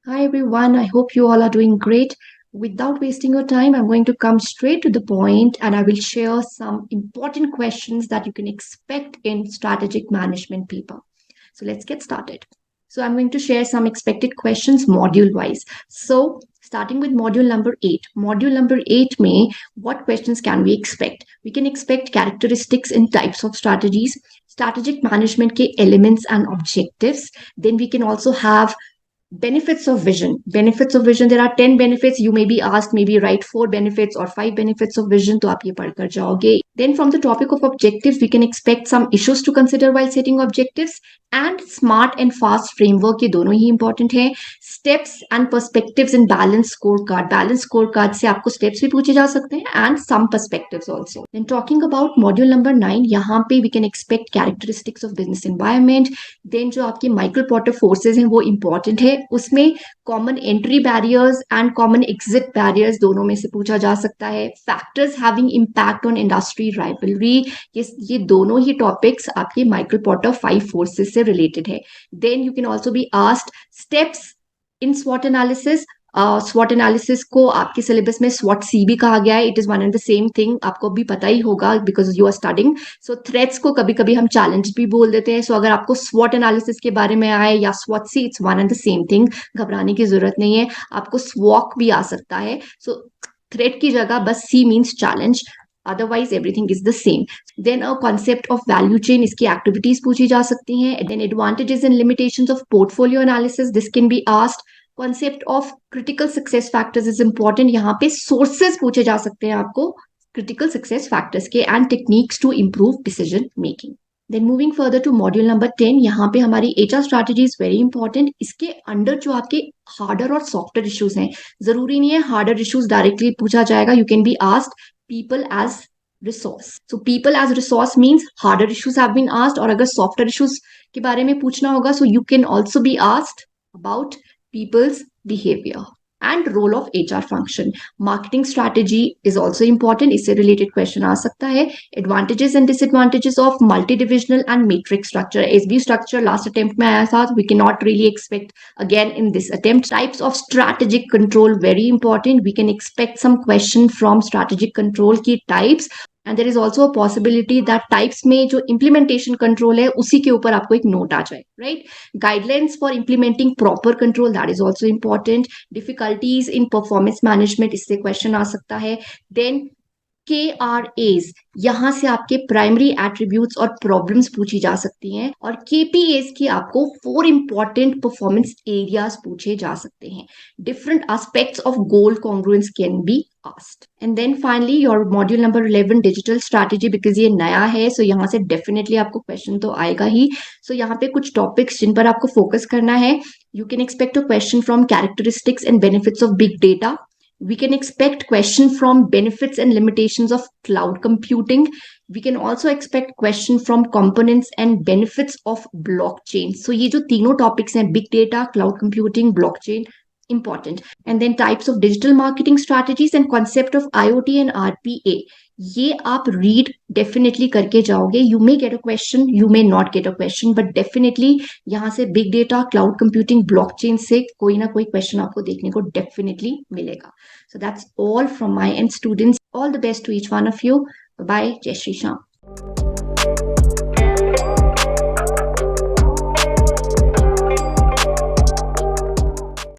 Hi everyone, I hope you all are doing great. Without wasting your time, I'm going to come straight to the point and I will share some important questions that you can expect in strategic management paper. So let's get started. So I'm going to share some expected questions module wise. So starting with module number 8. Module number 8 may what questions can we expect? We can expect characteristics and types of strategies, strategic management ke elements and objectives. Then we can also have benefits of vision. There are 10 benefits. You may be asked, maybe write 4 benefits or 5 benefits of vision, तो आप ये पढ़कर जाओगे. Then from the topic of objectives, we can expect some issues to consider while setting objectives, and smart and fast framework, ये दोनों ही important है. Steps and perspectives in balanced scorecard से आपको steps भी पूछे जा सकते हैं and some perspectives also. Then talking about module number 9, यहाँ पे we can expect characteristics of business environment. Then जो आपके माइकल पॉटर फोर्सेस हैं वो important है. उसमें common entry barriers and common exit barriers दोनों में से पूछा जा सकता है. Factors having impact on industry rivalry, ये दोनों ही टॉपिक्स आपके माइकल पॉटर 5 फोर्सेस से रिलेटेड है. Then you can also be asked steps in स्वॉट एनालिसिस. स्वॉट एनालिसिस को आपके सिलेबस में स्वॉट सी भी कहा गया है. It is one and the same thing, आपको भी पता ही होगा because you are studying. So थ्रेट्स को कभी कभी हम चैलेंज भी बोल देते हैं. सो अगर आपको स्वॉट एनालिसिस के बारे में आए या स्वॉट C, it's one and the same thing, घबराने की जरूरत नहीं है. आपको स्वॉक भी आ सकता है. सो थ्रेट की जगह बस सी means challenge, otherwise everything is the same. Then a concept of value chain, इसकी activities पूछी जा सकती हैं. Then advantages and limitations of portfolio analysis, this can be asked. Concept of critical success factors is important. यहाँ पे sources पूछे जा सकते हैं आपको critical success factors के, and techniques to improve decision making. Then moving further to module number 10, यहाँ पे हमारी HR strategy is very important. इसके अंडर जो आपके हार्डर और सॉफ्टवेयर इश्यूज हैं, जरूरी नहीं है हार्डर इश्यूज डायरेक्टली पूछा जाएगा. You can be asked people as resource. So people as resource means harder issues have been asked. और अगर software issues के बारे में पूछना होगा, so you can also be asked about people's behavior and role of HR function. Marketing strategy is also important. इससे related question आ सकता है. Advantages and disadvantages of multidivisional and matrix structure. SB structure last attempt में आया था, we cannot really expect again in this attempt. Types of strategic control, very important. We can expect some question from strategic control की types. And there is also a possibility that types में जो implementation control है उसी के ऊपर आपको एक note आ जाए, right. Guidelines for implementing proper control, that is also important. Difficulties in performance management, इससे क्वेश्चन आ सकता है. देन KRAs, यहां से आपके प्राइमरी एट्रीब्यूट्स और प्रॉब्लम्स पूछी जा सकती हैं. और KPAs की आपको 4 इंपॉर्टेंट परफॉर्मेंस एरियाज पूछे जा सकते हैं. Different aspects of goal congruence can be asked. And then finally your module number 11 digital strategy, because ये नया है, so यहाँ से definitely आपको question तो आएगा ही. So यहाँ पे कुछ topics जिन पर आपको focus करना है. You can expect a question from characteristics and benefits of big data. We can expect question from benefits and limitations of cloud computing. We can also expect question from components and benefits of blockchain. So ये जो तीनों topics हैं, big data, cloud computing, blockchain, important. And then types of digital marketing strategies and concept of IoT and RPA. ये आप read definitely करके जाओगे. You may get a question, you may not get a question, but definitely यहाँ से big data, cloud computing, blockchain से कोई ना कोई question आपको देखने को definitely मिलेगा. So that's all from my end, students. All the best to each one of you. Bye. Jai Shri Shyam.